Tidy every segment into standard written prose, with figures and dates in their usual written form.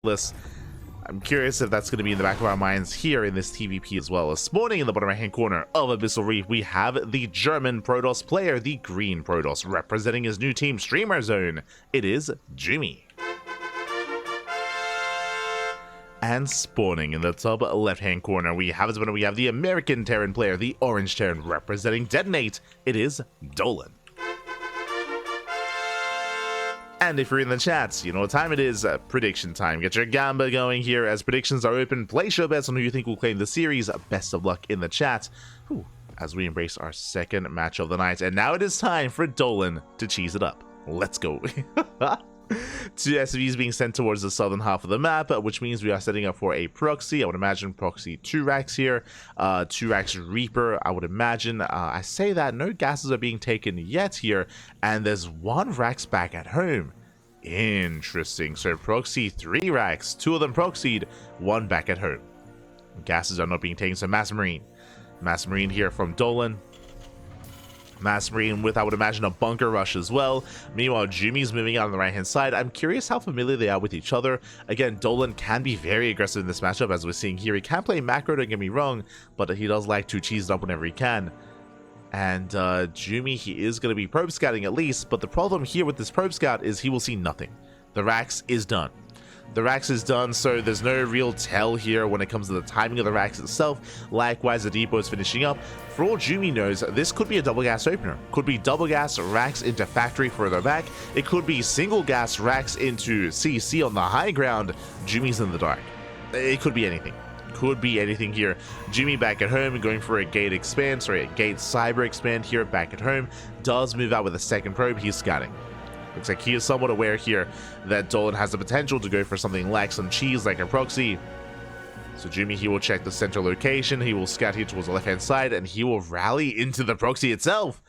list. I'm curious if that's going to be in the back of our minds here in this TvP as well. Spawning in the bottom right hand corner of Abyssal Reef, we have the German Protoss player, the Green Protoss, representing his new team, Streamer Zone. It is Jumy. And spawning in the top left hand corner, we have the American Terran player, the Orange Terran, representing Detonate. It is Dolan. And if you're in the chats, you know what time it is. Prediction time. Get your gamba going here as predictions are open. Place your bets on who you think will claim the series. Best of luck in the chat. Whew, as we embrace our second match of the night. And now it is time for Dolan to cheese it up. Let's go. Two SCVs being sent towards the southern half of the map, which means we are setting up for a proxy. I would imagine proxy 2 racks here. 2 racks Reaper, I would imagine. I say that no gases are being taken yet here, and there's 1 racks back at home. Interesting. So proxy 3 racks, 2 of them proxied, 1 back at home. Gases are not being taken, so Mass Marine. Mass Marine here from Dolan. Mass Marine with, I would imagine, a bunker rush as well. Meanwhile, Jumy's moving out on the right-hand side. I'm curious how familiar they are with each other. Again, Dolan can be very aggressive in this matchup, as we're seeing here. He can play macro, don't get me wrong, but he does like to cheese it up whenever he can. And Jumy, he is going to be probe scouting at least, but the problem here with this probe scout is he will see nothing. The racks is done. The racks is done, so there's no real tell here when it comes to the timing of the racks itself. Likewise, the depot is finishing up. For all Jumy knows, this could be a double gas opener. Could be double gas racks into factory further back. It could be single gas racks into CC on the high ground. Jumy's in the dark. It could be anything. Could be anything here. Jumy back at home, going for a gate expand, sorry, a gate cyber expand here back at home. Does move out with a second probe. He's scouting. Looks like he is somewhat aware here that Dolan has the potential to go for something like some cheese, like a proxy. So Jumy, he will check the central location. He will scout here towards the left-hand side, and he will rally into the proxy itself.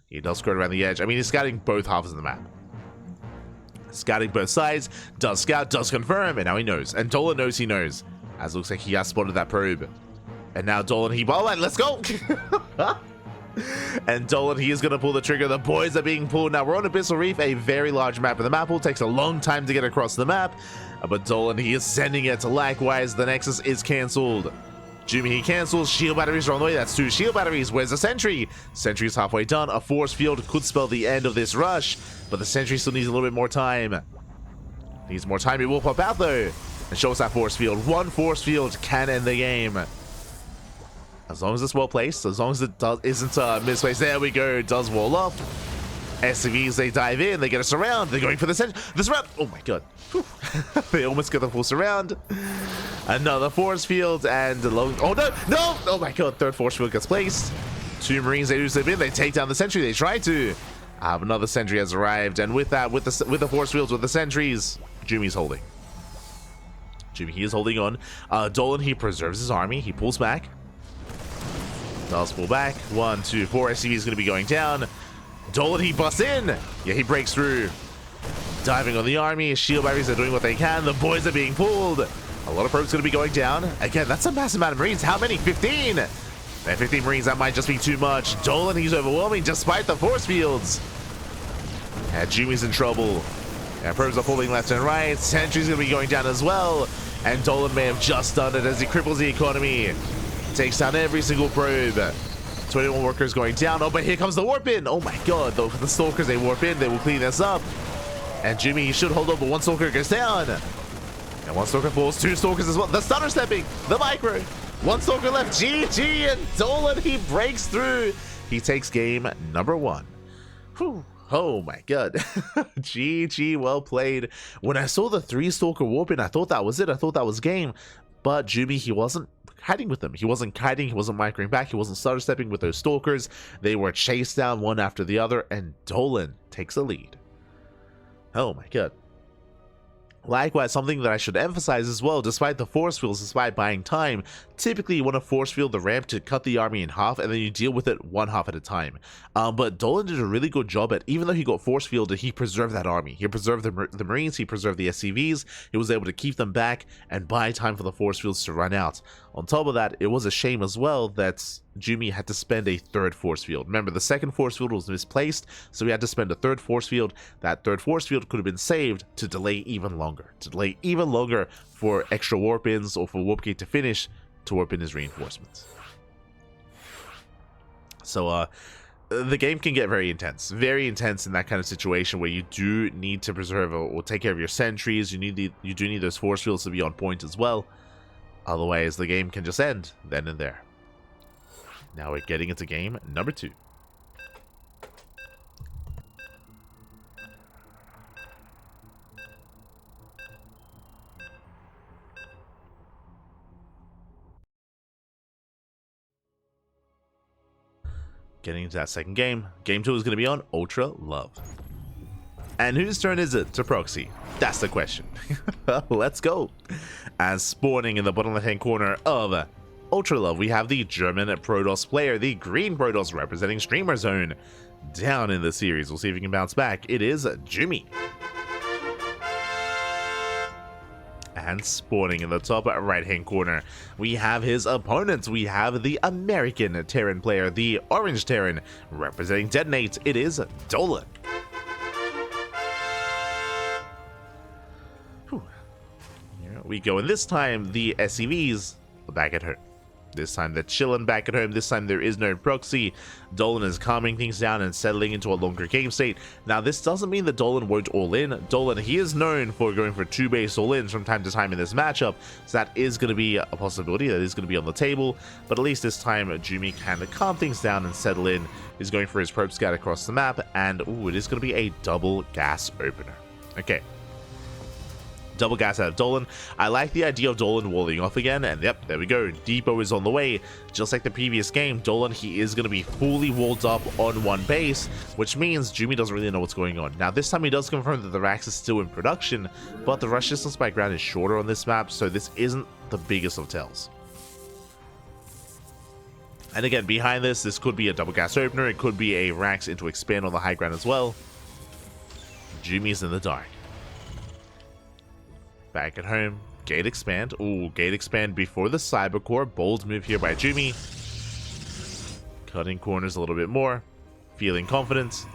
He does skirt around the edge. I mean, he's scouting both halves of the map. Scouting both sides. Does scout, does confirm, and now he knows. And Dolan knows he knows, as it looks like he has spotted that probe. And now Dolan, he... All right, let's go! And Dolan, he is going to pull the trigger. The boys are being pulled. Now, we're on Abyssal Reef, a very large map, and the map will takes a long time to get across the map. But Dolan, he is sending it. Likewise, the Nexus is cancelled. Jumy, he cancels. Shield batteries are on the way. That's 2 shield batteries. Where's the sentry? Sentry's halfway done. A force field could spell the end of this rush, but the sentry still needs a little bit more time. Needs more time. It will pop out, though, and show us that force field. 1 force field can end the game. As long as it's well placed, as long as it isn't misplaced. There we go. It does wall off. SCVs, they dive in, they get a surround. They're going for the surround. Oh my god. They almost get the full surround. Another force field and oh no, no! Oh my god, 3rd force field gets placed. 2 Marines, they do slip in, they take down the sentry, they try to. Another sentry has arrived, and with that, with the force fields, with the sentries, Jumy's holding. Jumy, he is holding on. Dolan, he preserves his army, he pulls back. Does pull back. 1, 2, 4 SCV is going to be going down. Dolan, he busts in. Yeah, he breaks through. Diving on the army. Shield batteries are doing what they can. The boys are being pulled. A lot of probes going to be going down. Again, that's a massive amount of Marines. How many? 15. That 15 Marines, that might just be too much. Dolan, he's overwhelming despite the force fields. And Jumy's in trouble. And probes are pulling left and right. Sentry's going to be going down as well. And Dolan may have just done it as he cripples the economy. Takes down every single probe. 21 workers going down. Oh, but here comes the warp in. Oh my god, the stalkers, they warp in. They will clean this up. And Jumy, he should hold up, but 1 stalker goes down. And 1 stalker falls. 2 stalkers as well. The stunner stepping. The micro. 1 stalker left. GG. And Dolan, he breaks through. He takes game number 1. Whew. Oh my god. GG, well played. When I saw the 3 stalker warp in, I thought that was it. I thought that was game. But Jumy, he wasn't hiding with them. He wasn't kiting, he wasn't microing back, he wasn't stutter stepping with those stalkers. They were chased down one after the other, and Dolan takes the lead. Oh my god. Likewise, something that I should emphasize as well, despite the force fields, despite buying time, typically you want to force field the ramp to cut the army in half, and then you deal with it 1 half at a time. But Dolan did a really good job at, even though he got force fielded, he preserved that army. He preserved the Marines, he preserved the SCVs, he was able to keep them back and buy time for the force fields to run out. On top of that, it was a shame as well that Jumy had to spend a third force field. Remember, the second force field was misplaced, so we had to spend a third force field. That third force field could have been saved to delay even longer. To delay even longer for extra warp-ins or for Warpgate to finish to warp in his reinforcements. So, the game can get very intense in that kind of situation where you do need to preserve or take care of your sentries. You do need those force fields to be on point as well. Otherwise, the game can just end then and there. Now we're getting into game number 2. Getting into that second game. Game 2 is going to be on Ultra Love. And whose turn is it to proxy? That's the question. Let's go. As spawning in the bottom left-hand corner of Ultra Love, we have the German Protoss player, the green Protoss representing Streamer Zone. Down in the series, we'll see if he can bounce back. It is Jumy. And spawning in the top right-hand corner, we have his opponents. We have the American Terran player, the Orange Terran, representing Detonate. It is Dolan. Whew. Here we go, and this time the SCVs are back at home. This time they're chilling back at home. This time there is no proxy. Dolan is calming things down and settling into a longer game state. Now, this doesn't mean that Dolan won't all in. Dolan, he is known for going for 2 base all-ins from time to time in this matchup, so that is going to be a possibility. That is going to be on the table, but at least this time Jumy can calm things down and settle in. He's going for his probe scout across the map, and ooh, it is going to be a double gas opener. Okay. Double gas out of Dolan. I like the idea of Dolan walling off again, and yep, there we go. Depot is on the way. Just like the previous game, Dolan, he is going to be fully walled up on one base, which means Jumy doesn't really know what's going on. Now, this time he does confirm that the Rax is still in production, but the rush distance by ground is shorter on this map, so this isn't the biggest of tells. And again, behind this could be a double gas opener. It could be a Rax into expand on the high ground as well. Jumy's in the dark. Back at home, gate expand. Ooh, gate expand before the cyber core. Bold move here by Jumy. Cutting corners a little bit more. Feeling confident.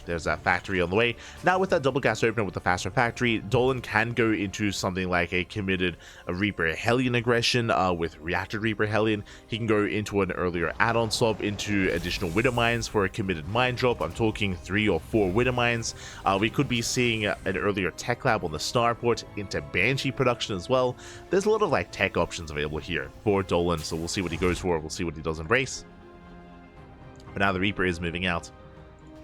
There's that factory on the way. Now with that double gas opener with the faster factory, Dolan can go into something like a committed Reaper Hellion aggression with reacted Reaper Hellion. He can go into an earlier add-on swap into additional Widow Mines for a committed mine drop. I'm talking 3 or 4 Widow Mines. We could be seeing an earlier tech lab on the starport into Banshee production as well. There's a lot of like tech options available here for Dolan, so we'll see what he goes for. We'll see what he does embrace. But now the Reaper is moving out,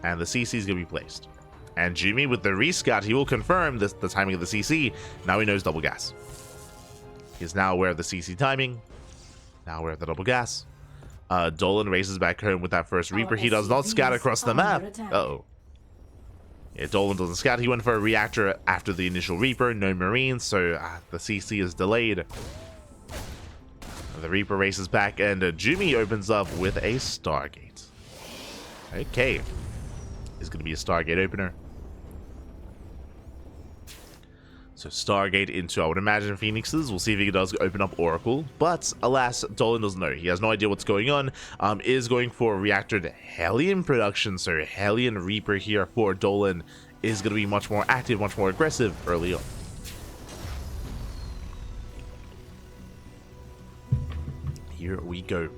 and the CC is going to be placed. And Jumy with the rescout, he will confirm the timing of the CC. Now he knows double gas. He's now aware of the CC timing. Now aware of the double gas. Dolan races back home with that first Reaper. He does not scout across the map. Uh-oh. Yeah, Dolan doesn't scout. He went for a reactor after the initial Reaper. No Marines, so the CC is delayed. The Reaper races back, and Jumy opens up with a Stargate. Okay. Is going to be a Stargate opener. So Stargate into, I would imagine, Phoenixes. We'll see if he does open up Oracle. But alas, Dolan doesn't know. He has no idea what's going on. Is going for reactored Hellion production. So Hellion Reaper here for Dolan is going to be much more active, much more aggressive early on. Here we go.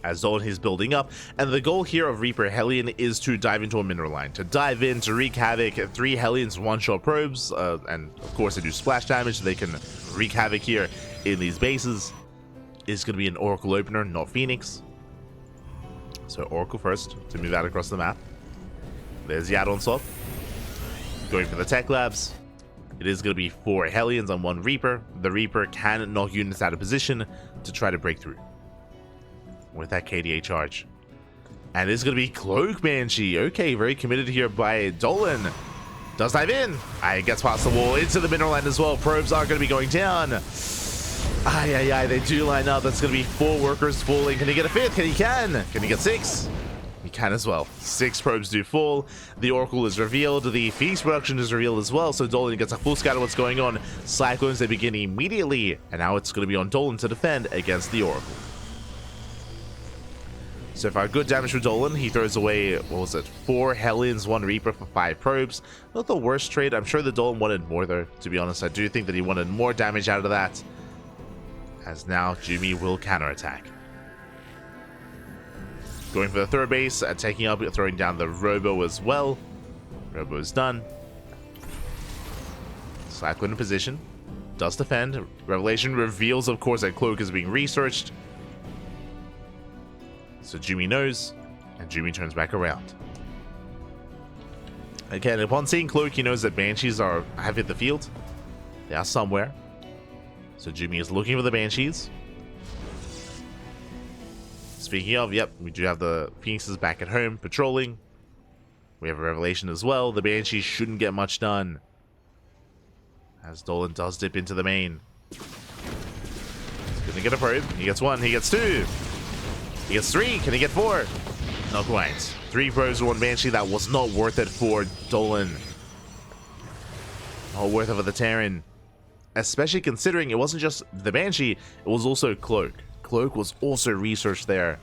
As Dolan is building up, and the goal here of Reaper Hellion is to dive into a mineral line, to dive in, to wreak havoc. 3 Hellions, 1-shot probes, and of course they do splash damage, so they can wreak havoc here in these bases. Is going to be an Oracle opener, not Phoenix. So Oracle first to move out across the map. There's the add-on swap. Going for the tech labs. It is going to be 4 Hellions on 1 Reaper. The Reaper can knock units out of position to try to break through with that KDA charge. And this is going to be Cloak Banshee. Okay, very committed here by Dolan. Does dive in. Gets past the wall into the mineral line as well. Probes are going to be going down. They do line up. That's going to be 4 workers falling. Can he get a 5th? Can he get 6? He can as well. 6 probes do fall. The Oracle is revealed. The Phoenix production is revealed as well. So Dolan gets a full scout of what's going on. Cyclones, they begin immediately. And now it's going to be on Dolan to defend against the Oracle. So far, good damage for Dolan. He throws away, what was it, 4 Hellions, 1 Reaper for 5 probes. Not the worst trade. I'm sure the Dolan wanted more, though, to be honest. I do think that he wanted more damage out of that. As now, Jumy will counterattack. Going for the third base, taking up, throwing down the Robo as well. Robo is done. Cyclone in position. Does defend. Revelation reveals, of course, that Cloak is being researched. So Jumy knows, and Jumy turns back around. Again, upon seeing Cloak, he knows that Banshees have hit the field. They are somewhere. So Jumy is looking for the Banshees. Speaking of, yep, we do have the Phoenixes back at home patrolling. We have a Revelation as well. The Banshees shouldn't get much done, as Dolan does dip into the main. He's gonna get a probe. He gets 1, he gets 2. He gets 3. Can he get 4? Not quite. 3 probes for 1 Banshee. That was not worth it for Dolan. Not worth it for the Terran. Especially considering it wasn't just the Banshee, it was also Cloak. Cloak was also researched there.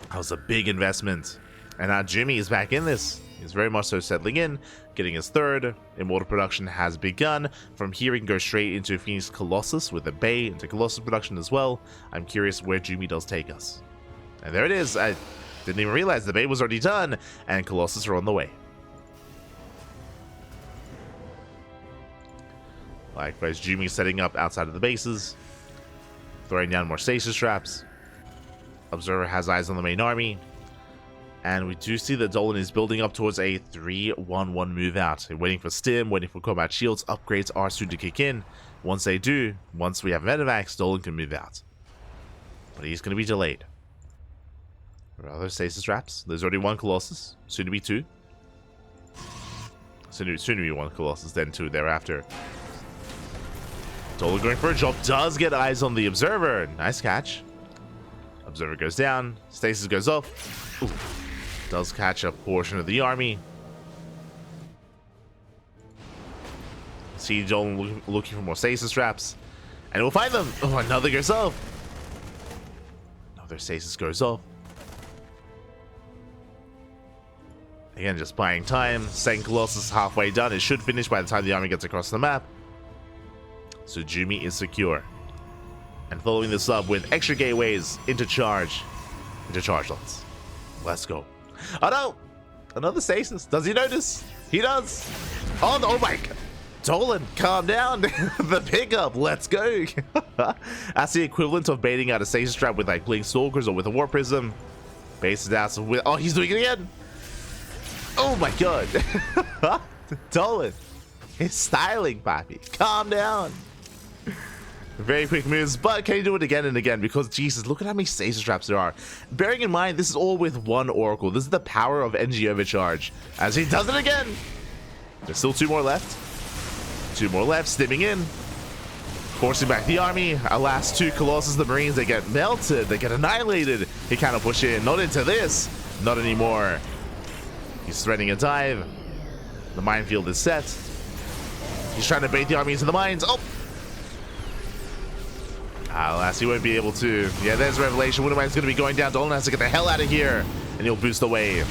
That was a big investment. And now Jumy is back in this. He's very much so settling in, getting his 3rd. Immortal production has begun. From here, he can go straight into Phoenix Colossus with a Bay into Colossus production as well. I'm curious where Jumy does take us. And there it is. I didn't even realize the Bay was already done, and Colossus are on the way. Likewise, Jumy setting up outside of the bases, throwing down more stasis traps. Observer has eyes on the main army. And we do see that Dolan is building up towards a 3-1-1 move out. They're waiting for Stim, waiting for combat shields. Upgrades are soon to kick in. Once they do, once we have Medivacs, Dolan can move out. But he's going to be delayed. There are other stasis traps. There's already 1 Colossus. Soon to be 2. Soon to be 1 Colossus, then 2 thereafter. Dolan going for a job. Does get eyes on the Observer. Nice catch. Observer goes down. Stasis goes off. Ooh. Does catch a portion of the army. See Dolan looking for more stasis traps. And we'll find them. Oh, another goes off. Another stasis goes off. Again, just buying time. Second Colossus halfway done. It should finish by the time the army gets across the map. So Jumy is secure. And following this up with extra gateways into charge lots. Let's go. Oh no! Another stasis. Does he notice? He does. Oh my god. Dolan, calm down. The pickup. Let's go. That's the equivalent of baiting out a stasis trap with like Blink Stalkers or with a War Prism. Bases out with. Oh, he's doing it again. Oh my god. Dolan. He's styling, papi. Calm down. Very quick moves, but can you do it again and again? Because, Jesus, look at how many stasis traps there are. Bearing in mind, this is all with 1 Oracle. This is the power of NG Overcharge. As he does it again. There's still 2 more left. 2 more left, stimming in. Forcing back the army. Alas, 2 Colossus, the Marines, they get melted. They get annihilated. He cannot push in. Not into this. Not anymore. He's threading a dive. The minefield is set. He's trying to bait the army into the mines. Oh! Alas, he won't be able to. Yeah, there's Revelation. Woodermine's going to be going down. Dolan has to get the hell out of here. And he'll boost away.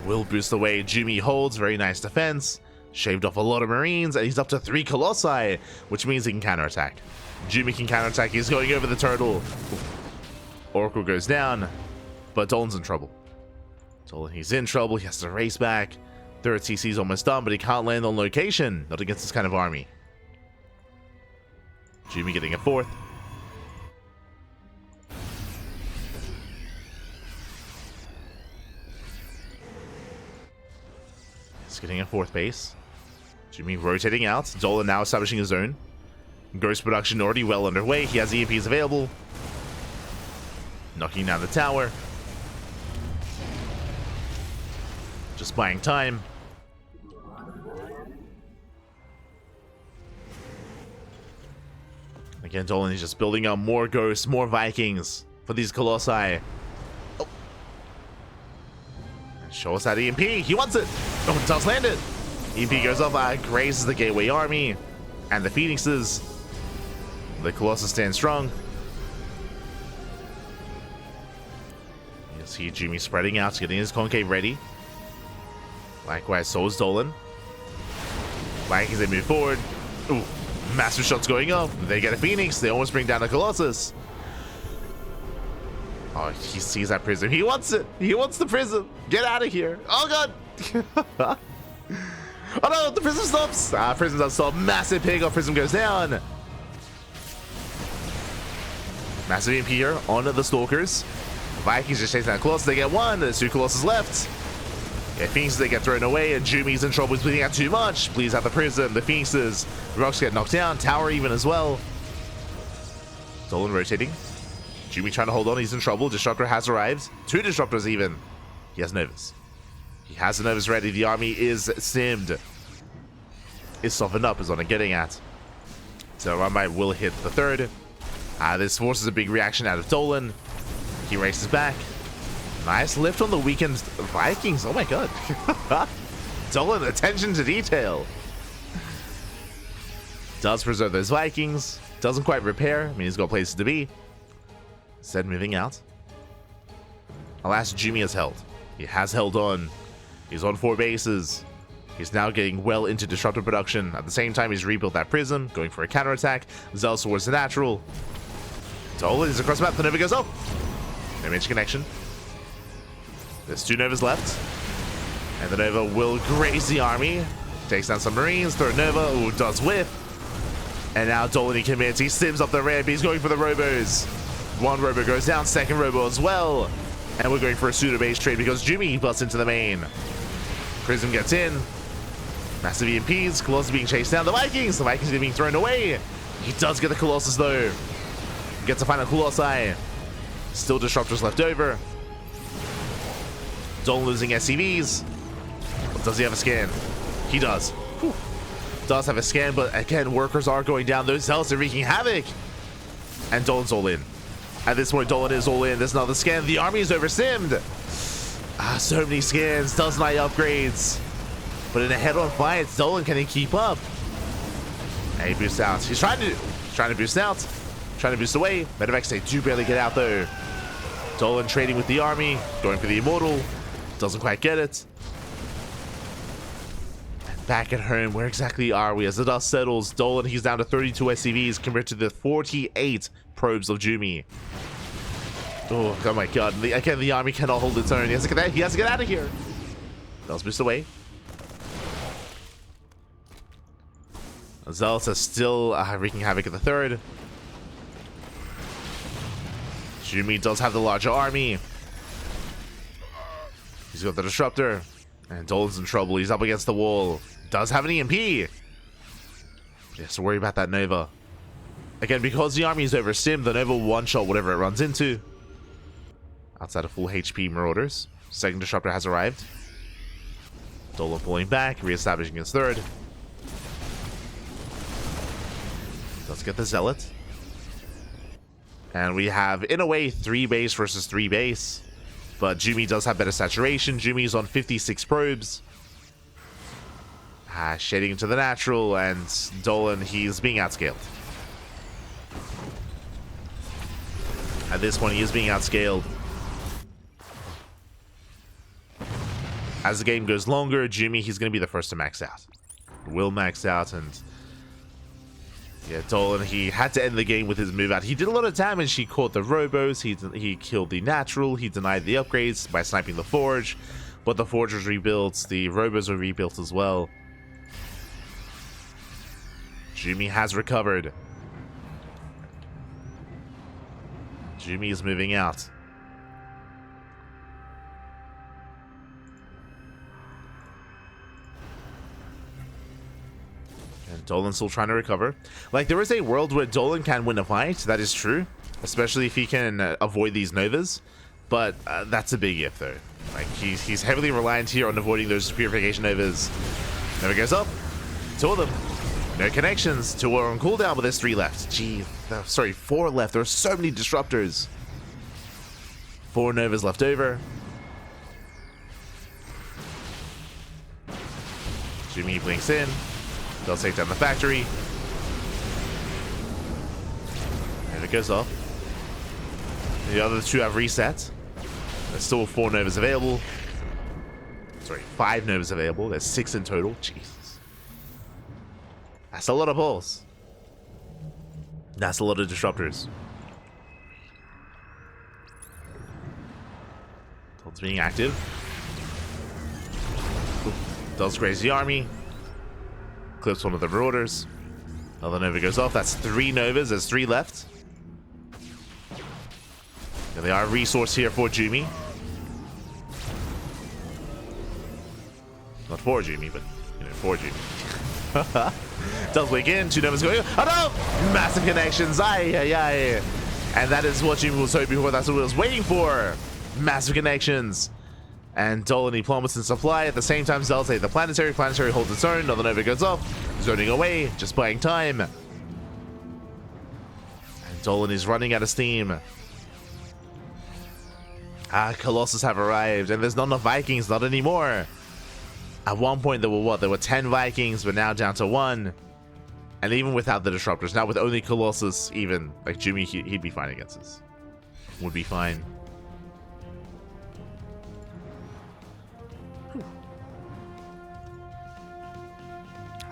Will boost away. Jumy holds. Very nice defense. Shaved off a lot of Marines. And he's up to 3 Colossi. Which means he can counterattack. Jumy can counterattack. He's going over the turtle. Oracle goes down. But Dolan's in trouble. Dolan, he's in trouble. He has to race back. 3rd CC's almost done. But he can't land on location. Not against this kind of army. Jumy getting a 4th. He's getting a 4th base. Jumy rotating out. Dolan now establishing his own. Ghost production already well underway. He has EMPs available. Knocking down the tower. Just buying time. Again, Dolan is just building up more ghosts, more Vikings for these Colossi. Oh. Show us that EMP. He wants it. Oh, it does land it. EMP goes off, grazes the Gateway Army and the Phoenixes. The Colossus stand strong. See Jumy spreading out, getting his concave ready. Likewise, so is Dolan. Like as they move forward. Ooh, massive shots going up. They get a Phoenix. They almost bring down a Colossus. Oh, he sees that prism. He wants it. He wants the prism. Get out of here. Oh, God. Oh, no. The prism stops. Prism does stop. Massive pig off. Prism goes down. Massive EMP here onto the Stalkers. Vikings just chasing that Colossus. They get one. There's 2 Colossus left. Yeah, Phoenixes, they get thrown away, and Jumy's in trouble. He's bleeding out too much. Bleeds out the prism. The Phoenixes. The rocks get knocked down. Tower even as well. Dolan rotating. Jumy trying to hold on. He's in trouble. Disruptor has arrived. 2 Disruptors even. He has Novas. He has the Novas ready. The army is simmed. Is softened up is what I'm getting at. So Rambai will hit the 3rd. This forces a big reaction out of Dolan. He races back. Nice lift on the weakened Vikings. Oh my god. Dolan, attention to detail. Does preserve those Vikings. Doesn't quite repair. I mean, he's got places to be. Instead, moving out. Alas, Jumy has held. He has held on. He's on 4 bases. He's now getting well into disruptor production. At the same time, he's rebuilt that prism, going for a counterattack. Zealous towards the natural. Dolan is across the map. The Nova goes up. No major connection. There's 2 Novas left. And the Nova will graze the army. Takes down some Marines. Third Nova. Ooh, does whiff. And now Dolan, he commits. He sims up the ramp. He's going for the Robos. 1 Robo goes down. 2nd Robo as well. And we're going for a pseudo-base trade because Jumy busts into the main. Prism gets in. Massive EMPs. Colossus being chased down. The Vikings. The Vikings are being thrown away. He does get the Colossus though. Gets a final Colossi. Still Disruptors left over. Dolan losing SCVs. Does he have a scan? He does. Whew. Does have a scan, but again, workers are going down. Those Zealots are wreaking havoc. And Dolan's all in. At this point, Dolan is all in. There's another scan. The army is over-simmed. So many scans. Does 9 upgrades. But in a head-on fight, Dolan, can he keep up? And he boosts out. He's trying to boost out. Trying to boost away. Medevacs, they do barely get out though. Dolan trading with the army. Going for the Immortal. Doesn't quite get it. And back at home, where exactly are we? As the dust settles, Dolan, he's down to 32 SCVs compared to the 48 probes of Jumy. Oh my god. Again, the army cannot hold its own. He has to get out of here. Does boost away. Zealots are still wreaking havoc at the 3rd. Jumy does have the larger army. He's got the Disruptor. And Dolan's in trouble. He's up against the wall. Does have an EMP. He has to worry about that Nova. Again, because the army is over sim, the Nova will one-shot whatever it runs into. Outside of full HP Marauders. 2nd Disruptor has arrived. Dolan pulling back, re-establishing his 3rd. Let's get the Zealot. And we have, in a way, 3 base versus 3 base. But Jumy does have better saturation. Jumy's on 56 probes. Shading into the natural, and Dolan, he's being outscaled. At this point, he is being outscaled. As the game goes longer, Jumy, he's going to be the first to max out. Will max out, and yeah, Dolan, he had to end the game with his move out. He did a lot of damage. He caught the Robos. He killed the Natural. He denied the upgrades by sniping the Forge. But the Forge was rebuilt. The Robos were rebuilt as well. Jumy has recovered. Jumy is moving out. And Dolan's still trying to recover. Like, there is a world where Dolan can win a fight. That is true. Especially if he can avoid these Novas. But that's a big if, though. Like, he's heavily reliant here on avoiding those Purification Novas. Nova goes up. 2 of them. No connections. 2 are on cooldown, but there's 3 left. Gee, sorry, 4 left. There are so many Disruptors. 4 Novas left over. Jumy blinks in. They'll take down the factory. And it goes off. The other 2 have reset. There's still 4 Novas available. Sorry, 5 Novas available. There's 6 in total. Jesus. That's a lot of balls. That's a lot of disruptors. Dolan's being active. Ooh, does graze the army. Clips one of the Marauders. Another Nova goes off. That's 3 Novas. There's 3 left. And they are a resource here for Jumy. Not for Jumy, but, you know, for Jumy. Does wake in. 2 Novas going. Oh no! Massive connections. Aye, aye, aye. And that is what Jumy was hoping for. That's what it was waiting for. Massive connections. And Dolan diplomates in supply. At the same time, Zelda, the planetary holds its own. Another Nova goes off. Zoning away. Just buying time. And Dolan is running out of steam. Colossus have arrived. And there's not enough Vikings. Not anymore. At one point, there were what? There were 10 Vikings, but now down to 1. And even without the disruptors, now with only Colossus, even, like Jumy, he'd be fine against us. Would be fine.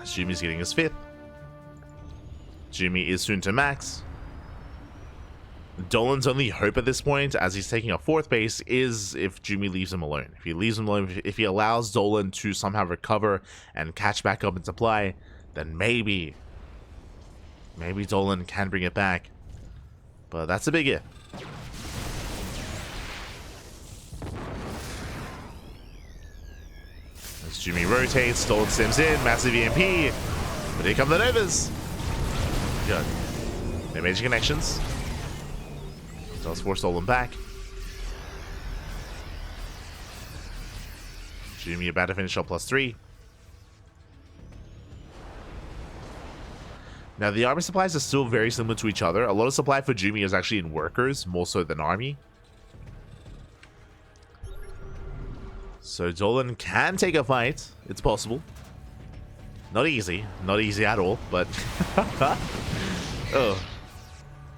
Jumy's getting his 5th. Jumy is soon to max. Dolan's only hope at this point, as he's taking a 4th base, is if Jumy leaves him alone. If he leaves him alone, if he allows Dolan to somehow recover and catch back up in supply, then maybe Dolan can bring it back. But that's a big if. As Jumy rotates, Dolan sims in, massive EMP. But here come the Novas. Good. No major connections. Does force Dolan back. Jumy about to finish up +3. Now the army supplies are still very similar to each other. A lot of supply for Jumy is actually in workers, more so than army. So Dolan can take a fight. It's possible. Not easy. Not easy at all, but... oh.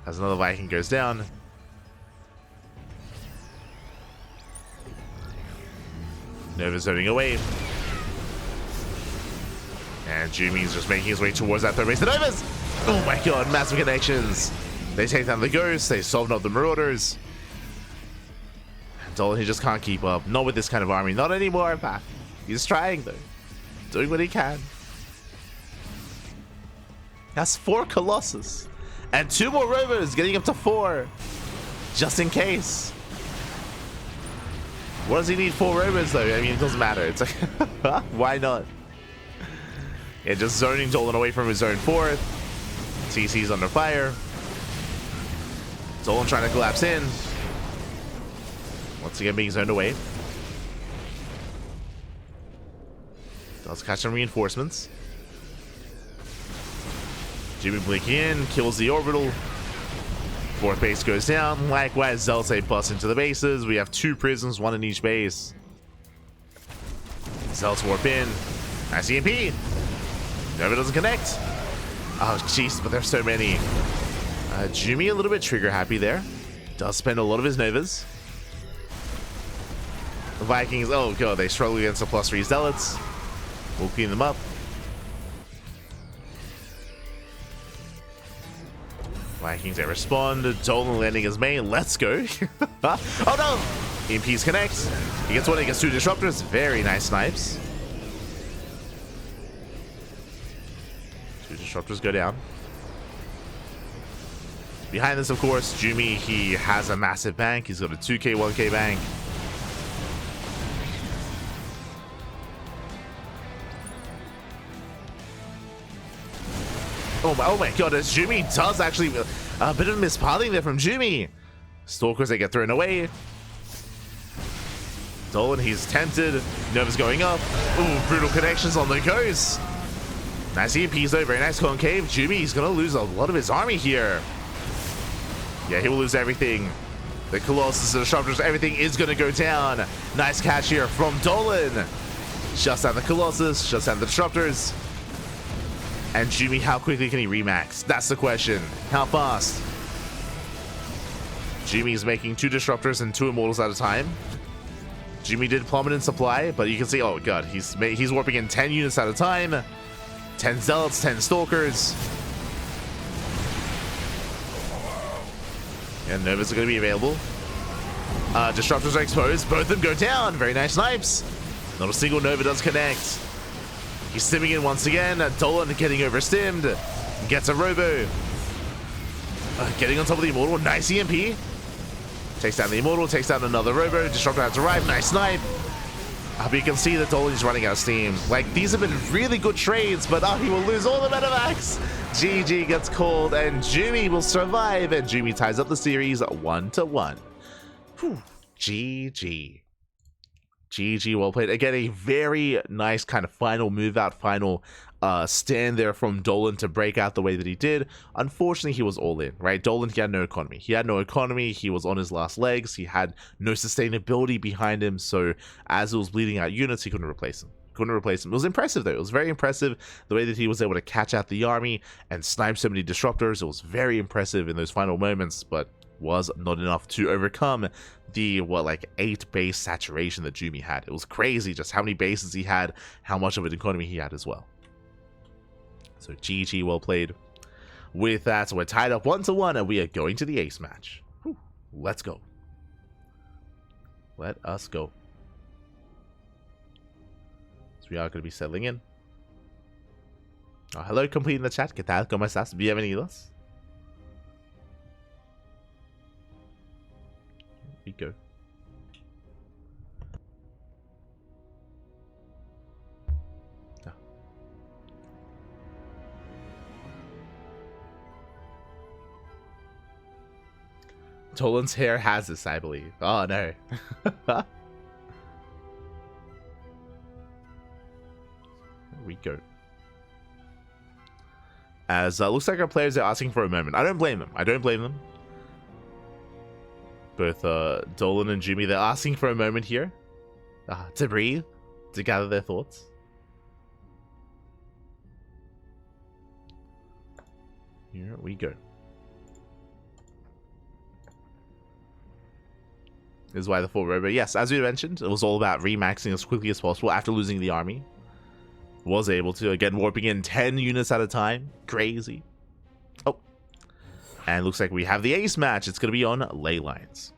As another Viking goes down. Nova zoning away. And Jumy's just making his way towards that 3rd base. The Novas! Oh my god, massive connections. They take down the Ghosts. They solve up the Marauders. Dolan, he just can't keep up. Not with this kind of army. Not anymore, Pat. He's trying, though. Doing what he can. That's 4 Colossus. And 2 more Rovers, getting up to 4. Just in case. What does he need 4 Rovers, though? I mean, it doesn't matter. It's like, why not? Yeah, just zoning Dolan away from his zone 4th. TC's under fire. Dolan trying to collapse in. Once again being zoned away. Does catch some reinforcements. Jumy blinking in, kills the orbital. 4th base goes down. Likewise, Zelda busts into the bases. We have 2 prisons, 1 in each base. Zelda warp in. Nice EMP. Nova doesn't connect. Oh, jeez, but there's so many. Jumy a little bit trigger happy there. Does spend a lot of his Novas. The Vikings, oh god, they struggle against the +3 Zealots. We'll clean them up. Vikings, they respond. Dolan landing his main. Let's go. Oh no! EMPs connect. He gets 1, he gets 2 disruptors. Very nice snipes. 2 disruptors go down. Behind this, of course, Jumy, he has a massive bank. He's got a 2k, 1k bank. Oh my god, as Jumy does actually... a bit of mispathing there from Jumy. Stalkers, they get thrown away. Dolan, he's tempted. Nova's going up. Ooh, brutal connections on the Ghost. Nice EMPs though, very nice concave. Jumy, he's going to lose a lot of his army here. Yeah, he will lose everything. The Colossus, the Disruptors, everything is going to go down. Nice catch here from Dolan. Shuts down the Colossus, shuts down the Disruptors. And Jumy, how quickly can he remax? That's the question. How fast? Jumy's making 2 disruptors and 2 immortals at a time. Jumy did plummet in supply, but you can see, oh god, he's warping in 10 units at a time. 10 zealots, 10 stalkers. And Novas are going to be available. Disruptors are exposed. Both of them go down. Very nice snipes. Not a single Nova does connect. He's stimming in once again. Dolan getting overstimmed. Gets a robo. Getting on top of the immortal. Nice EMP. Takes down the immortal. Takes down another robo. Disruptor has arrived. Nice snipe. But you can see that Dolan's running out of steam. Like, these have been really good trades, but he will lose all the medevacs. GG gets called, and Jumy will survive, and Jumy ties up the series 1-1. GG. GG, well played. Again, a very nice kind of final move out, final stand there from Dolan to break out the way that he did. Unfortunately, he was all in, right? Dolan, he had no economy. He was on his last legs. He had no sustainability behind him. So as it was bleeding out units, he couldn't replace him. It was impressive, though. It was very impressive the way that he was able to catch out the army and snipe so many disruptors. It was very impressive in those final moments, but was not enough to overcome the 8 base saturation that Jumy had. It was crazy just how many bases he had, how much of an economy he had as well. So GG, well played. With that, we're tied up 1-1, and we are going to the ace match. Whew. Let's go. Let us go. So we are going to be settling in. Oh, hello, complete in the chat. ¿Qué tal? ¿Cómo estás? Bienvenidos. Here we go. Dolan's hair has this, I believe. Oh no. Here we go. As looks like our players are asking for a moment. I don't blame them. Both Dolan and Jumy, they're asking for a moment here to breathe, to gather their thoughts. Here we go. Is why the full robo. Yes, as we mentioned, it was all about remaxing as quickly as possible after losing the army. Was able to, again, warping in 10 units at a time. Crazy. Oh. And looks like we have the ace match. It's going to be on ley lines.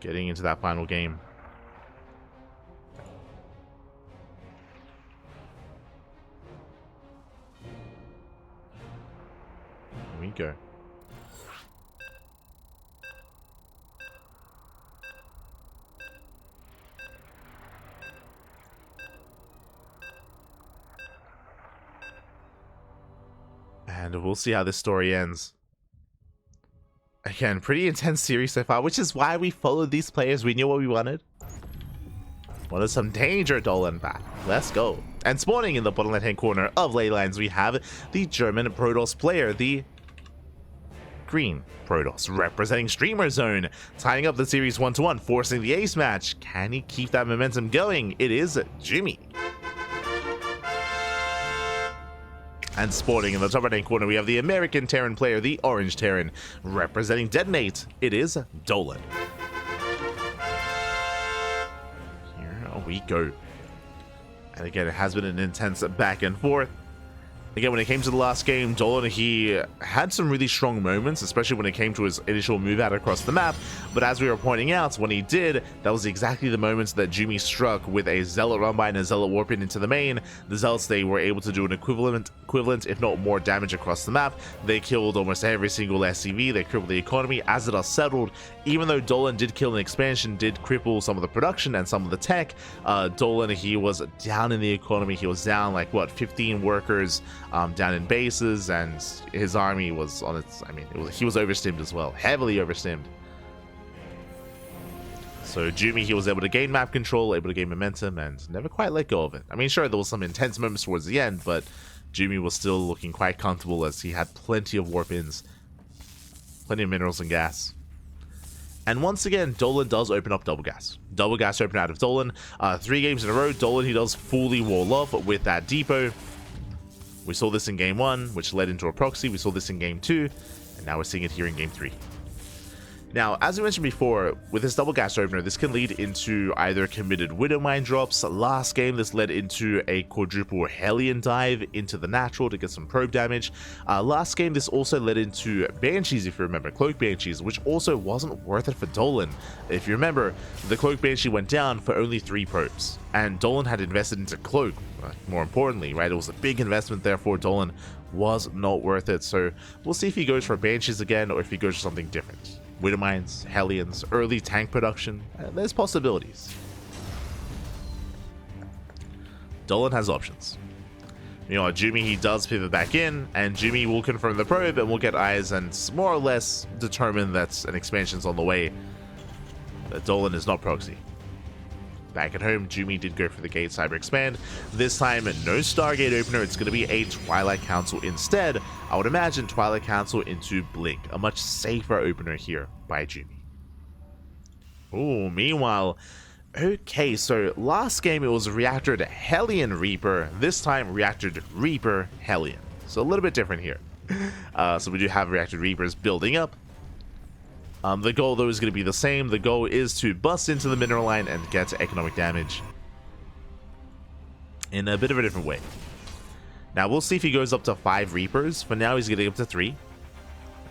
Getting into that final game. Here we go. And we'll see how this story ends. Again, pretty intense series so far, which is why we followed these players. We knew what we wanted. Wanted some danger, Dolan back. Let's go. And spawning in the bottom left-hand corner of ley lines, we have the German Protoss player, the green Protoss, representing Streamer Zone, tying up the series 1-1, forcing the ace match. Can he keep that momentum going? It is Jumy. And spawning in the top right-hand corner, we have the American Terran player, the Orange Terran, representing Detonate. It is Dolan. Here we go. And again, it has been an intense back and forth. Again, when it came to the last game, Dolan, he had some really strong moments, especially when it came to his initial move out across the map. But as we were pointing out, when he did, that was exactly the moments that Jumy struck with a Zealot run by and a Zealot warp in into the main. The Zealots, they were able to do an equivalent, if not more, damage across the map. They killed almost every single SCV. They crippled the economy. As it are settled, even though Dolan did kill an expansion, did cripple some of the production and some of the tech, Dolan, he was down in the economy. He was down like, what, 15 workers down in bases, and his army was on its, he was overstimmed as well, heavily overstimmed. So Jumy, he was able to gain map control, able to gain momentum, and never quite let go of it. I mean, sure, there was some intense moments towards the end, but Jumy was still looking quite comfortable as he had plenty of warp-ins, plenty of minerals and gas. And once again, Dolan does open up double gas. Double gas open out of Dolan. 3 games in a row, Dolan, he does fully wall off with that depot. We saw this in game 1, which led into a proxy. We saw this in game 2. And now we're seeing it here in Game 3. Now, as we mentioned before, with this double gas opener, this can lead into either committed Widow Mine drops. Last game, this led into a quadruple Hellion dive into the natural to get some probe damage. Last game, this also led into Banshees, if you remember, Cloak Banshees, which also wasn't worth it for Dolan. If you remember, the Cloak Banshee went down for only 3 probes, and Dolan had invested into Cloak, more importantly, right? It was a big investment there for Dolan, was not worth it. So we'll see if he goes for Banshees again, or if he goes for something different. Widow Mines, Hellions, early tank production, there's possibilities. Dolan has options. You know, Jumy, he does pivot back in, and Jumy will confirm the probe, and we'll get eyes and more or less determine that an expansion's on the way. That Dolan is not proxy. Back at home, Jumy did go for the Gate Cyber Expand. This time, no Stargate opener. It's going to be a Twilight Council instead. I would imagine Twilight Council into Blink. A much safer opener here by Jumy. Oh, meanwhile, okay, so last game it was Reactor to Hellion Reaper. This time, Reactor to Reaper Hellion. So a little bit different here. So we do have Reactor Reapers building up. The goal, though, is going to be the same. The goal is to bust into the mineral line and get economic damage in a bit of a different way. Now, we'll see if he goes up to 5 Reapers. For now, he's getting up to 3.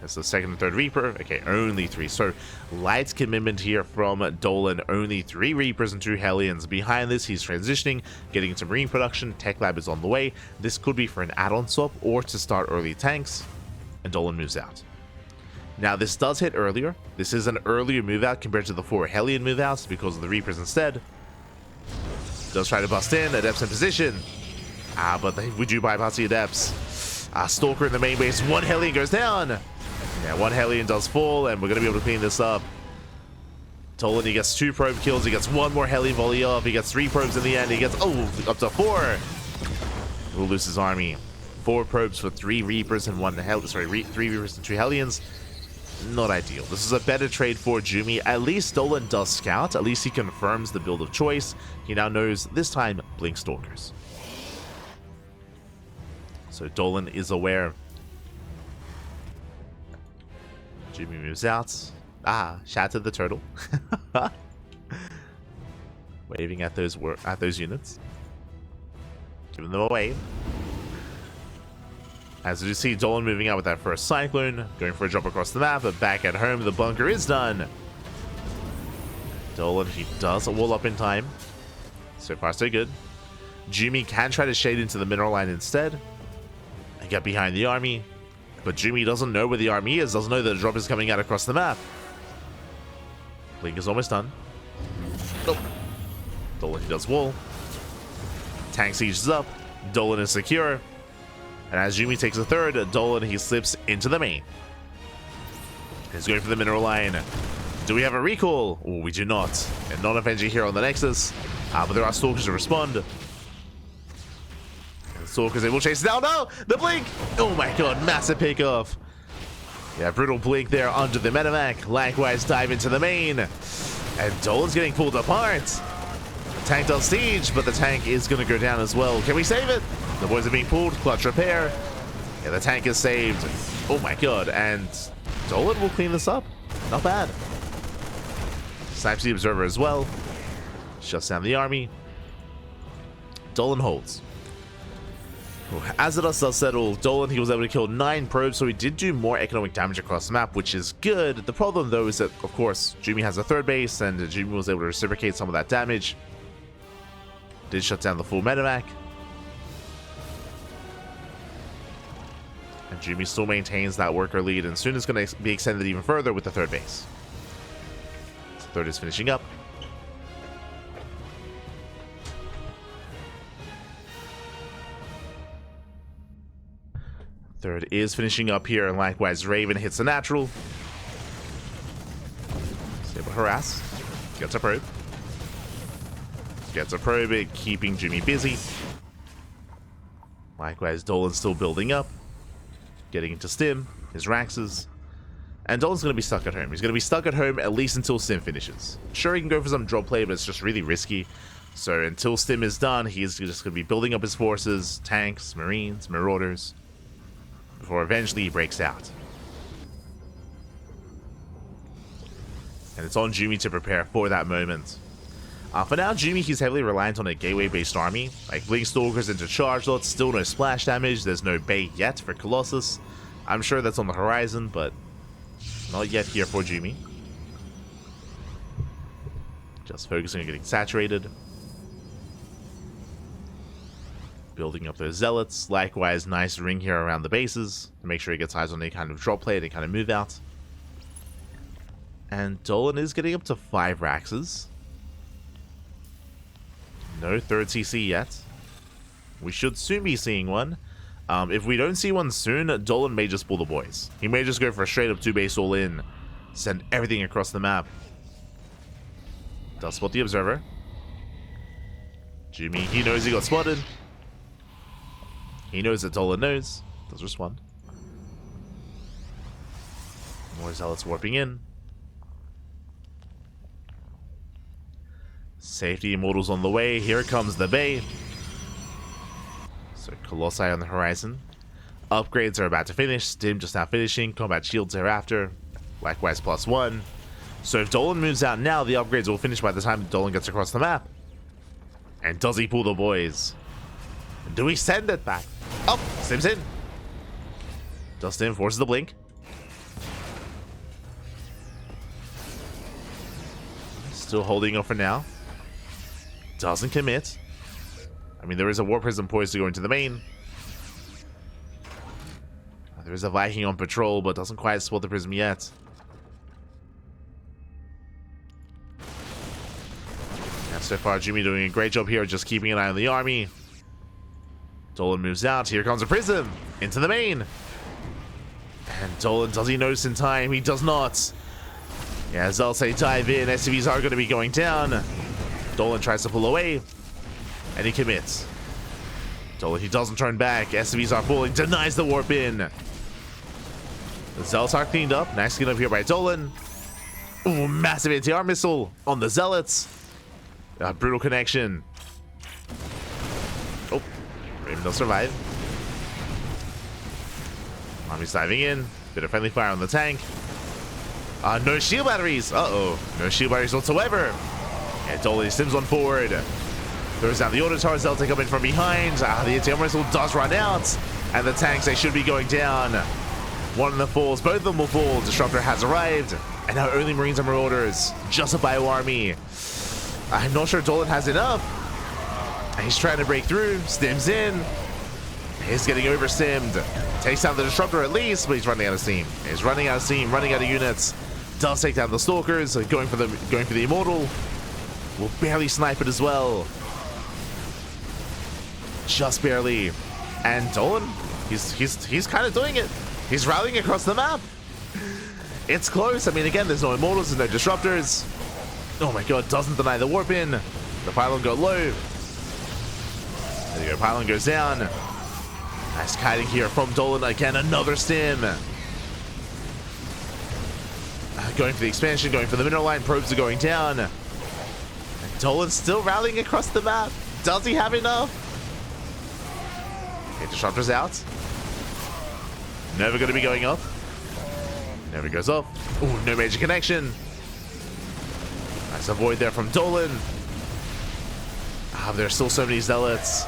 That's the second and third Reaper. Okay, only 3. So, light commitment here from Dolan. Only 3 Reapers and 2 Hellions. Behind this, he's transitioning, getting into Marine production. Tech Lab is on the way. This could be for an add-on swap or to start early tanks. And Dolan moves out. Now, this does hit earlier. This is an earlier move out compared to the 4 Hellion move outs because of the Reapers instead. Does try to bust in. Adepts in position. But we do bypass the Adepts. Stalker in the main base. 1 Hellion goes down. Yeah, 1 Hellion does fall, and we're going to be able to clean this up. Dolan, he gets 2 probe kills. He gets 1 more Hellion volley off. He gets 3 probes in the end. He gets, up to 4. We'll lose his army. 4 probes for 3 Reapers and 1 3 Reapers and 2 Hellions. Not ideal. This is a better trade for Jumy. At least Dolan does scout. At least he confirms the build of choice. He now knows this time Blink Stalkers. So Dolan is aware. Jumy moves out. Shattered the turtle. Waving at those units. Giving them away. As you see, Dolan moving out with that first Cyclone, going for a drop across the map, but back at home, the bunker is done. Dolan, he does a wall up in time. So far, so good. Jumy can try to shade into the mineral line instead and get behind the army, but Jumy doesn't know where the army is, doesn't know that a drop is coming out across the map. Blink is almost done. Dolan, he does wall. Tank siege is up. Dolan is secure. And as Jumy takes a third, Dolan, he slips into the main. He's going for the mineral line. Do we have a recall? Oh, we do not. And non-FNG here on the Nexus. But there are Stalkers to respond. And Stalkers, they will chase it down. No! The Blink! Oh my god, massive pick off. Yeah, brutal Blink there under the Medivac. Likewise, dive into the main. And Dolan's getting pulled apart. The tank does siege, but the tank is going to go down as well. Can we save it? The boys are being pulled. Clutch repair. Yeah, the tank is saved. Oh my god. And Dolan will clean this up. Not bad. Snipes the Observer as well. Shuts down the army. Dolan holds. As the dust does settle, Dolan, he was able to kill 9 probes, so he did do more economic damage across the map, which is good. The problem, though, is that, of course, Jumy has a third base, and Jumy was able to reciprocate some of that damage. Did shut down the full Medivac. And Jumy still maintains that worker lead, and soon it's going to be extended even further with the third base. So third is finishing up. Third is finishing up here, and likewise Raven hits the natural. Stable harass. Gets a probe. Gets a probe, keeping Jumy busy. Likewise, Dolan's still building up. Getting into Stim, his Raxes. And Dolan's going to be stuck at home. He's going to be stuck at home at least until Stim finishes. Sure, he can go for some drop play, but it's just really risky. So until Stim is done, he's just going to be building up his forces, tanks, Marines, Marauders, before eventually he breaks out. And it's on Jumy to prepare for that moment. For now, Jumy, he's heavily reliant on a gateway-based army. Like, Blink Stalkers into charge lots, still no splash damage, there's no bait yet for Colossus. I'm sure that's on the horizon, but not yet here for Jumy. Just focusing on getting saturated. Building up those zealots. Likewise, nice ring here around the bases to make sure he gets eyes on any kind of drop play, any kind of move out. And Dolan is getting up to 5 Raxes. No third CC yet. We should soon be seeing one. If we don't see one soon, Dolan may just pull the boys. He may just go for a straight up 2-base all in. Send everything across the map. Does spot the observer. Jumy, he knows he got spotted. He knows that Dolan knows. Does respond. More zealots warping in. Safety Immortals on the way. Here comes the Bay. So Colossi on the horizon. Upgrades are about to finish. Stim just now finishing. Combat shields thereafter. Likewise +1. So if Dolan moves out now, the upgrades will finish by the time Dolan gets across the map. And does he pull the boys? Do we send it back? Oh, Stim's in. Does Stim forces the blink. Still holding up for now. Doesn't commit. I mean, there is a War Prism poised to go into the main. There is a Viking on patrol, but doesn't quite spot the Prism yet. And so far, Jumy doing a great job here, just keeping an eye on the army. Dolan moves out. Here comes a Prism into the main. And Dolan, does he notice in time? He does not. Yeah, as I'll say, dive in. SCVs are going to be going down. Dolan tries to pull away, and he commits. Dolan, he doesn't turn back. SCVs are pulling, denies the warp in. The Zealots are cleaned up. Nice clean up here by Dolan. Ooh, massive anti-arm missile on the Zealots. Brutal connection. Oh, Raven does survive. Army's diving in. Bit of friendly fire on the tank. No shield batteries. Uh-oh. No shield batteries whatsoever. And Dolan stims on forward. Throws down the auto turrets. They'll take up in from behind. The anti-armor missile does run out. And the tanks, they should be going down. One of them falls. Both of them will fall. Disruptor has arrived. And now only Marines and Marauders. Just a bio army. I'm not sure Dolan has enough. He's trying to break through. Stims in. He's getting overstimmed. Takes down the Disruptor at least, but he's running out of steam. He's running out of steam, running out of units. Does take down the Stalkers, going for the Immortal. Will barely snipe it as well. Just barely. And Dolan, he's kind of doing it. He's rallying across the map. It's close. I mean, again, there's no Immortals, there's no Disruptors. Oh my god, doesn't deny the warp in. The pylon got low. There you go, pylon goes down. Nice kiting here from Dolan. Again, another stim. Going for the expansion, going for the mineral line. Probes are going down. And Dolan's still rallying across the map. Does he have enough? Okay, Disruptor's out. Never going to be going up. Never goes up. Ooh, no major connection. Nice avoid there from Dolan. There's still so many Zealots.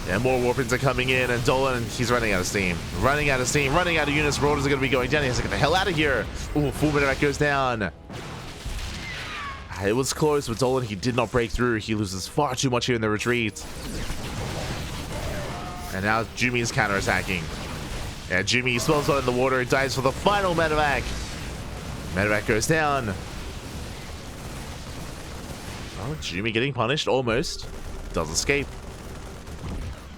And more Warpins are coming in, and Dolan, he's running out of steam. Running out of steam, running out of units. Marauders are going to be going down. He has to get the hell out of here. Ooh, full Medevac goes down. It was close with Dolan. He did not break through. He loses far too much here in the retreat. And now Jumy is counterattacking. Yeah, Jumy spells out in the water. Dies for the final Medevac. Medevac goes down. Oh, Jumy getting punished, almost. Does escape.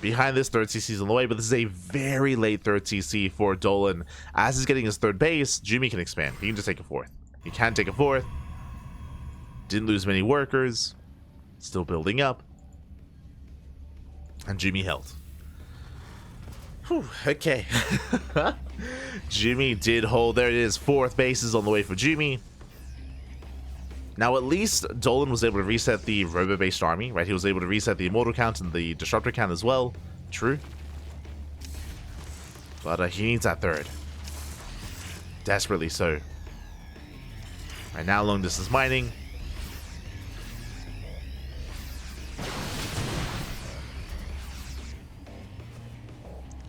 Behind this, third CC is on the way, but this is a very late third CC for Dolan. As he's getting his third base, Jumy can expand. He can just take a fourth. He can take a fourth. Didn't lose many workers. Still building up. And Jumy held. Whew, okay. Jumy did hold. There it is. Fourth base is on the way for Jumy. Now, at least Dolan was able to reset the robo-based army, right? He was able to reset the Immortal count and the Disruptor count as well. True. But he needs that third. Desperately so. Right now, long distance mining.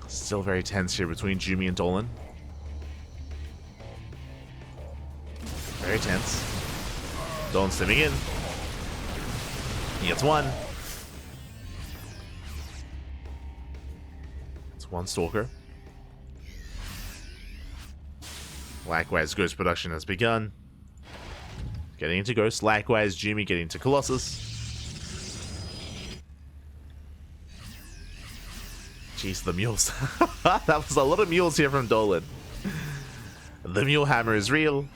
Still very tense here between Jumy and Dolan. Very tense. Dolan stepping in. He gets one. It's one Stalker. Likewise, Ghost production has begun. Getting into Ghost. Likewise, Jumy getting to Colossus. Jeez, the mules. That was a lot of mules here from Dolan. The mule hammer is real.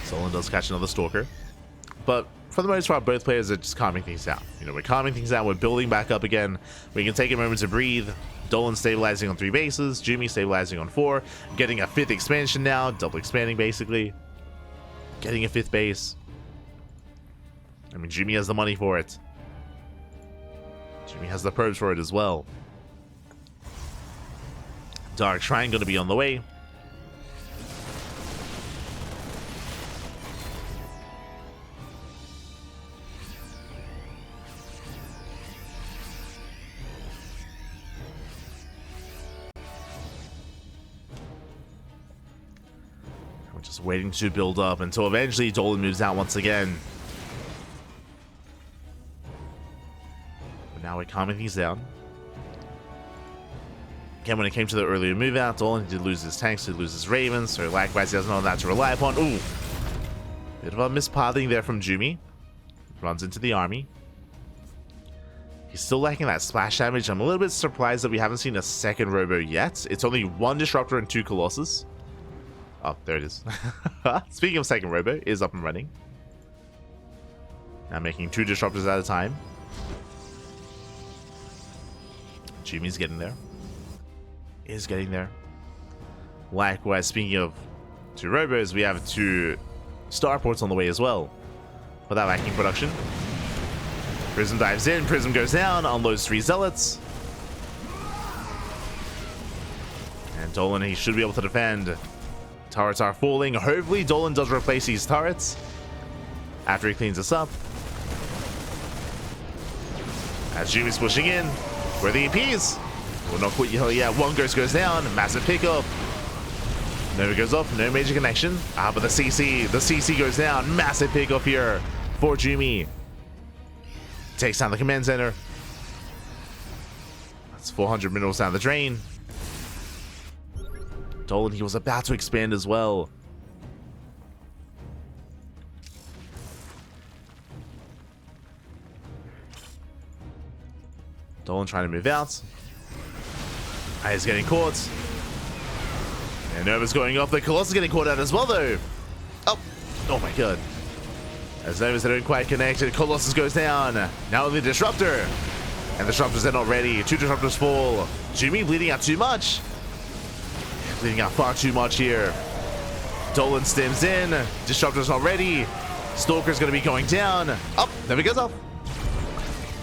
Dolan does catch another Stalker. But for the most part, both players are just calming things down. You know, we're calming things down. We're building back up again. We can take a moment to breathe. Dolan stabilizing on 3 bases. Jumy stabilizing on 4. Getting a 5th expansion now. Double expanding, basically. Getting a 5th base. I mean, Jumy has the money for it. Jumy has the probes for it as well. Dark Shrine going to be on the way. We're just waiting to build up until eventually Dolan moves out once again. But now we're calming things down. Again, when it came to the earlier move out, Dolan did lose his tanks, did lose his ravens, so likewise he has none of that to rely upon. Ooh! Bit of a mispathing there from Jumy. Runs into the army. He's still lacking that splash damage. I'm a little bit surprised that we haven't seen a second Robo yet. It's only 1 Disruptor and 2 Colossus. Oh, there it is. Speaking of second Robo, it is up and running. Now making 2 Disruptors at a time. Jumy's getting there. Is getting there. Likewise, speaking of 2 Robos, we have 2 Starports on the way as well. Without lacking production. Prism dives in, Prism goes down, unloads 3 Zealots. And Dolan, he should be able to defend. Turrets are falling. Hopefully Dolan does replace these turrets after he cleans this up. As Jumy's pushing in. Where are the EPs? Will not quit. Yeah, 1 Ghost goes down. Massive pickup. Nova goes off. No major connection. But the CC goes down. Massive pickup here for Jumy. Takes down the command center. That's 400 minerals down the drain. Dolan, he was about to expand as well. Dolan trying to move out. He's getting caught. And Nova's going off. The Colossus getting caught out as well, though. Oh my god. As Nova's don't quite connected, Colossus goes down. Now only the Disruptor. And the Disruptors are not ready. 2 Disruptors fall. Jumy bleeding out too much. Bleeding out far too much here. Dolan stems in. Disruptor's not ready. Stalker's going to be going down. Never goes up.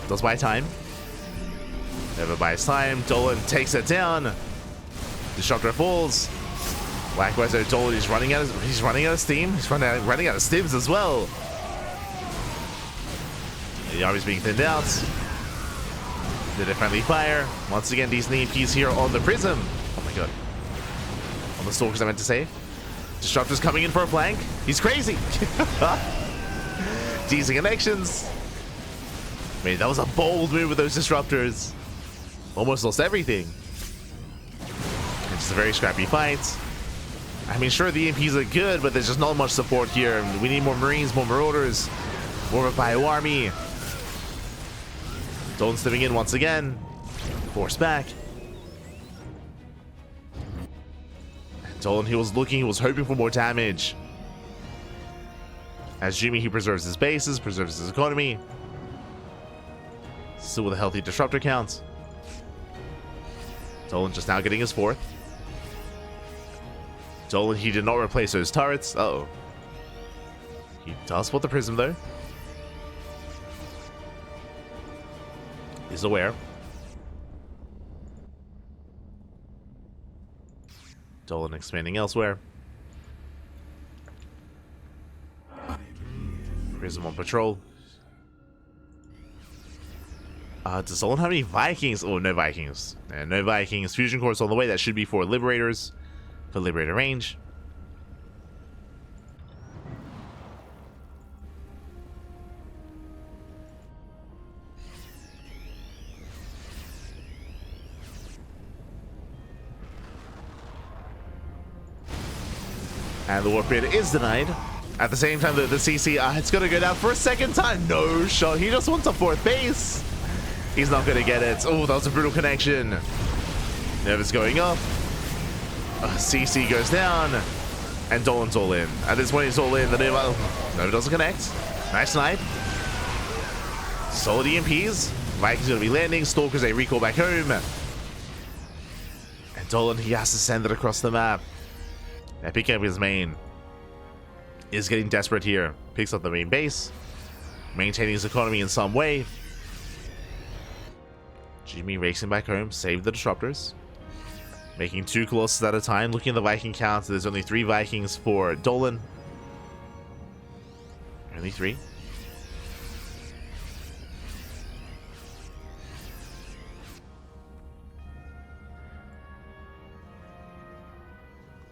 Does buy time. Never buys time. Dolan takes it down. Disruptor falls. Likewise, though, Dolan is running out of steam. He's running out of stims as well. The army's being thinned out. Did a friendly fire. Once again, these EMPs here on the Prism. Oh my god. On the Stalkers, I meant to say. Disruptor's coming in for a flank. He's crazy. Teasing connections. Man, that was a bold move with those Disruptors. Almost lost everything. It's just a very scrappy fight. I mean, sure, the EMPs are good, but there's just not much support here. We need more Marines, more Marauders, more of a bio army. Dolan stepping in once again. Force back. Dolan, he was hoping for more damage. As Jumy, he preserves his bases, preserves his economy. Still with a healthy Disruptor count. Dolan just now getting his 4th. Dolan, he did not replace those turrets. Uh-oh. He does spot the Prism, though. He's aware. Dolan expanding elsewhere. Prism on patrol. Does Dolan have any Vikings? Oh, no Vikings. No Vikings. Fusion Core's on the way. That should be for Liberators. For Liberator range. And the Warp Bid is denied. At the same time, the CC, it's going to go down for a second time. No shot. He just wants a 4th base. He's not going to get it. Oh, that was a brutal connection. Nervous going up. CC goes down. And Dolan's all in. At this point, he's all in. The Nova doesn't connect. Nice snipe. Solid EMPs. Vikings going to be landing. Stalkers, a recall back home. And Dolan, he has to send it across the map. Picking up his main. Is getting desperate here. Picks up the main base. Maintaining his economy in some way. Jumy racing back home. Save the disruptors. Making 2 Colossus at a time. Looking at the Viking count. There's only 3 Vikings for Dolan. Only 3.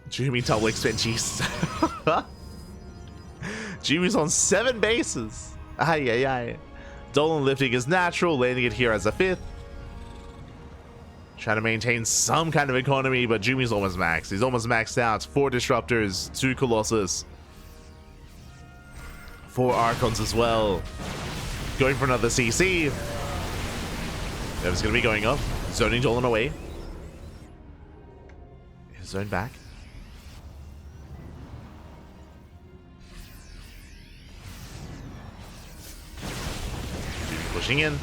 Jumy double expand, jeez. Jumy's on 7 bases. Ay, ay, ay. Dolan lifting is natural, landing it here as a 5th. Trying to maintain some kind of economy, but Jumy's almost maxed. He's almost maxed out. 4 disruptors, 2 Colossus, 4 Archons as well. Going for another CC. That going to be going up. Zoning Dolan away. Zone back. Pushing in.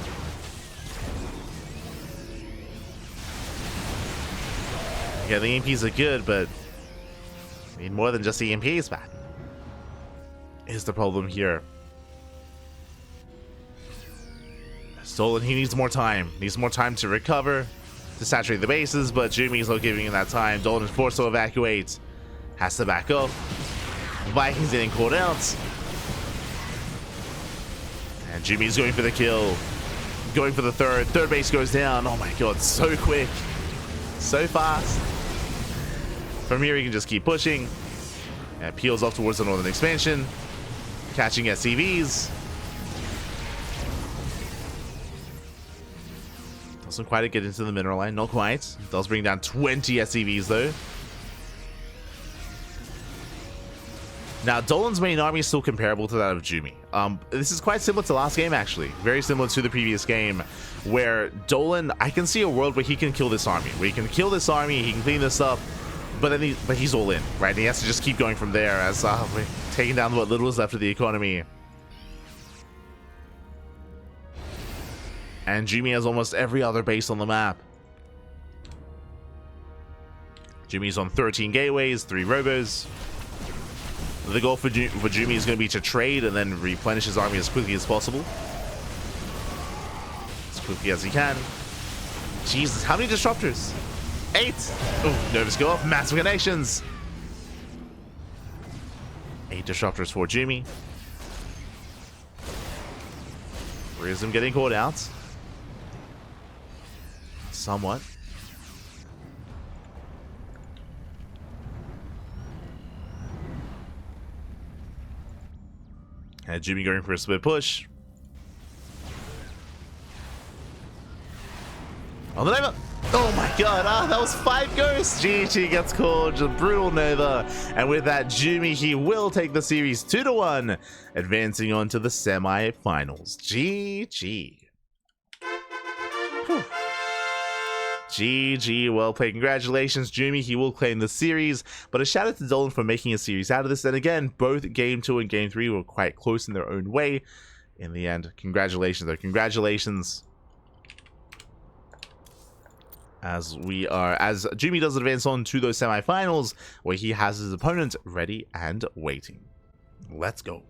Yeah, the EMPs are good, but I need more than just the EMPs back. Is the problem here. Dolan, he needs more time. Needs more time to recover, to saturate the bases, but Jumy's not giving him that time. Dolan is forced to evacuate. Has to back up. Vikings getting caught out. And Jumy's going for the kill. Going for the third. Third base goes down. Oh my god, so quick. So fast. From here, he can just keep pushing. And peels off towards the northern expansion. Catching SCVs. Doesn't quite get into the mineral line. Not quite. Does bring down 20 SCVs though. Now, Dolan's main army is still comparable to that of Jumy. This is quite similar to last game, actually. Very similar to the previous game, where Dolan, I can see a world where he can kill this army. Where he can kill this army, he can clean this up, but then he's all in, right? And he has to just keep going from there as we're taking down what little is left of the economy. And Jumy has almost every other base on the map. Jumy's on 13 gateways, 3 robos. The goal for Jumy is going to be to trade and then replenish his army as quickly as possible. As quickly as he can. Jesus, how many disruptors? 8! Oh, nervous go off. Massive connections. 8 disruptors for Jumy. Prism getting caught out. Somewhat. And Jumy going for a split push. On the Nova! Oh my god, that was 5 ghosts! GG gets called, just brutal Nova. And with that, Jumy, he will take the series 2-1, advancing on to the semi-finals. GG. Whew. GG, well played. Congratulations, Jumy. He will claim the series. But a shout out to Dolan for making a series out of this. And again, both Game 2 and Game 3 were quite close in their own way. In the end, congratulations, though. Congratulations. As Jumy does advance on to those semifinals, where he has his opponent ready and waiting. Let's go.